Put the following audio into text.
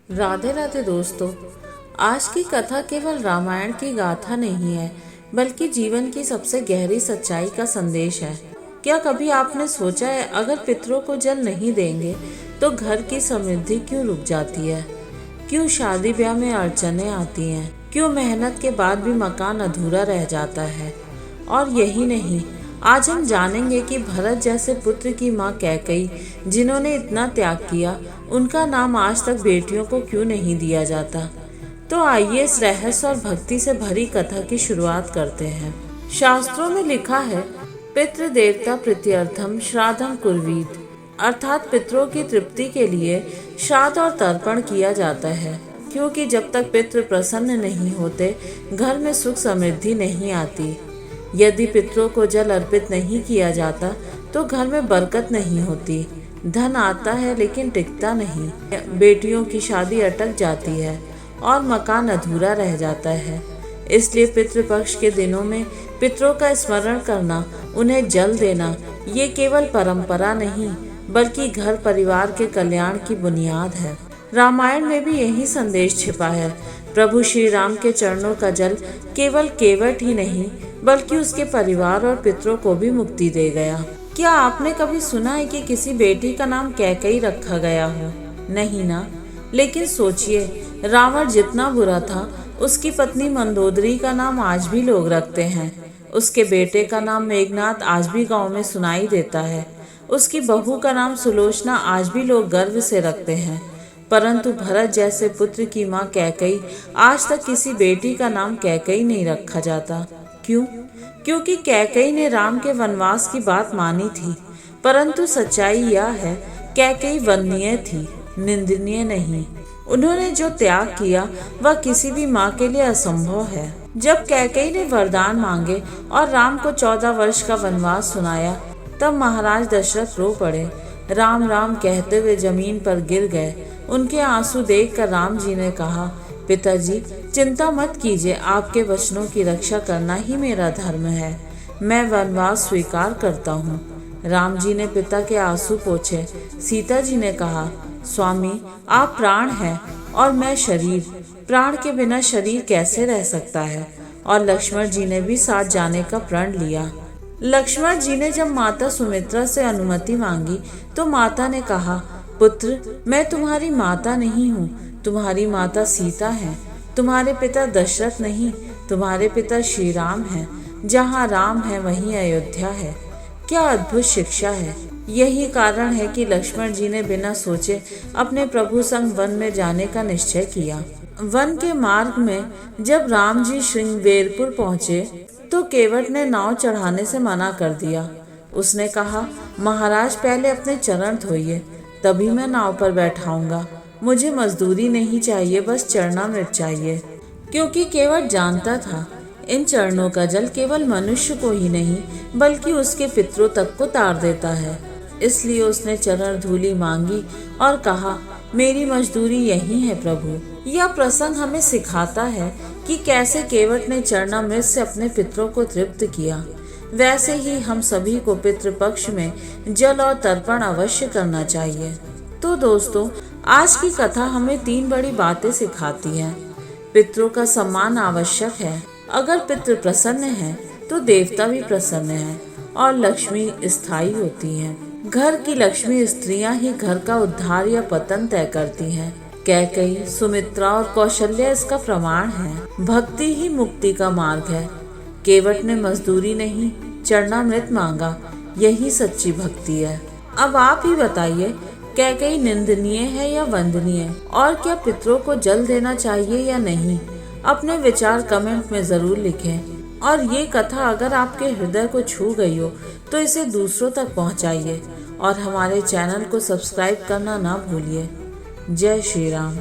राधे राधे दोस्तों। आज की कथा केवल रामायण की गाथा नहीं है, बल्कि जीवन की सबसे गहरी सच्चाई का संदेश है। क्या कभी आपने सोचा है, अगर पितरों को जल नहीं देंगे तो घर की समृद्धि क्यों रुक जाती है? क्यों शादी ब्याह में अड़चने आती हैं? क्यों मेहनत के बाद भी मकान अधूरा रह जाता है? और यही नहीं, आज हम जानेंगे कि भरत जैसे पुत्र की माँ कैकेयी, जिन्होंने इतना त्याग किया, उनका नाम आज तक बेटियों को क्यों नहीं दिया जाता। तो आइए इस रहस्य और भक्ति से भरी कथा की शुरुआत करते हैं। शास्त्रों में लिखा है, पितृ देवता प्रीत्यर्थम श्राद्धम कुर्वीत, अर्थात पितरों की तृप्ति के लिए श्राद्ध और तर्पण किया जाता है, क्योंकि जब तक पितृ प्रसन्न नहीं होते घर में सुख समृद्धि नहीं आती। यदि पितरों को जल अर्पित नहीं किया जाता तो घर में बरकत नहीं होती, धन आता है लेकिन टिकता नहीं, बेटियों की शादी अटक जाती है और मकान अधूरा रह जाता है। इसलिए पितृपक्ष के दिनों में पितरों का स्मरण करना, उन्हें जल देना, ये केवल परंपरा नहीं बल्कि घर परिवार के कल्याण की बुनियाद है। रामायण में भी यही संदेश छिपा है। प्रभु श्री राम के चरणों का जल केवल केवट ही नहीं बल्कि उसके परिवार और पितरों को भी मुक्ति दे गया। क्या आपने कभी सुना है कि किसी बेटी का नाम कैकेयी रखा गया हो? नहीं ना। लेकिन सोचिए, रावण जितना बुरा था, उसकी पत्नी मंदोदरी का नाम आज भी लोग रखते हैं। उसके बेटे का नाम मेघनाद आज भी गांव में सुनाई देता है। उसकी बहू का नाम सुलोचना आज भी लोग गर्व से रखते हैं। परंतु भरत जैसे पुत्र की माँ कैकेयी, आज तक किसी बेटी का नाम कैकेयी नहीं रखा जाता। क्यों? क्योंकि कैकेयी ने राम के वनवास की बात मानी थी। परंतु सच्चाई यह है, कैकेयी वंदनीय थी, निंदनीय नहीं। उन्होंने जो त्याग किया वह किसी भी माँ के लिए असंभव है। जब कैकेयी ने वरदान मांगे और राम को 14 वर्ष का वनवास सुनाया, तब महाराज दशरथ रो पड़े। राम राम कहते हुए जमीन पर गिर गए। उनके आंसू देखकर राम जी ने कहा, पिताजी चिंता मत कीजिए, आपके वचनों की रक्षा करना ही मेरा धर्म है। मैं वनवास स्वीकार करता हूँ। राम जी ने पिता के आंसू पोंछे। सीता जी ने कहा, स्वामी आप प्राण हैं और मैं शरीर, प्राण के बिना शरीर कैसे रह सकता है। और लक्ष्मण जी ने भी साथ जाने का प्रण लिया। लक्ष्मण जी ने जब माता सुमित्रा से अनुमति मांगी तो माता ने कहा, पुत्र मैं तुम्हारी माता नहीं हूँ, तुम्हारी माता सीता है। तुम्हारे पिता दशरथ नहीं, तुम्हारे पिता श्री राम हैं। जहाँ राम है वहीं अयोध्या है। क्या अद्भुत शिक्षा है। यही कारण है कि लक्ष्मण जी ने बिना सोचे अपने प्रभु संग वन में जाने का निश्चय किया। वन के मार्ग में जब राम जी श्रृंगवेरपुर पहुँचे तो केवट ने नाव चढ़ाने से मना कर दिया। उसने कहा, महाराज पहले अपने चरण धोइए, तभी मैं नाव पर बैठाऊंगा। मुझे मजदूरी नहीं चाहिए, बस चरणामृत चाहिए। क्योंकि केवट जानता था, इन चरणों का जल केवल मनुष्य को ही नहीं बल्कि उसके पितरों तक को तार देता है। इसलिए उसने चरण धूलि मांगी और कहा, मेरी मजदूरी यही है प्रभु। यह प्रसंग हमें सिखाता है कि कैसे केवट ने चरणामृत से अपने पितरों को तृप्त किया। वैसे ही हम सभी को पितृपक्ष में जल और तर्पण अवश्य करना चाहिए। तो दोस्तों, आज की कथा हमें 3 बड़ी बातें सिखाती है। पितरों का सम्मान आवश्यक है। अगर पितृ प्रसन्न है तो देवता भी प्रसन्न है और लक्ष्मी स्थायी होती है। घर की लक्ष्मी स्त्रियां ही घर का उद्धार या पतन तय करती हैं। कैकेयी, सुमित्रा और कौशल्या इसका प्रमाण है। भक्ति ही मुक्ति का मार्ग है। केवट ने मजदूरी नहीं, चरणामृत मांगा, यही सच्ची भक्ति है। अब आप ही बताइए, कैकेयी निंदनीय है या वंदनीय? और क्या पितरों को जल देना चाहिए या नहीं? अपने विचार कमेंट में जरूर लिखें। और ये कथा अगर आपके हृदय को छू गई हो तो इसे दूसरों तक पहुंचाइए और हमारे चैनल को सब्सक्राइब करना ना भूलिए। जय श्री राम।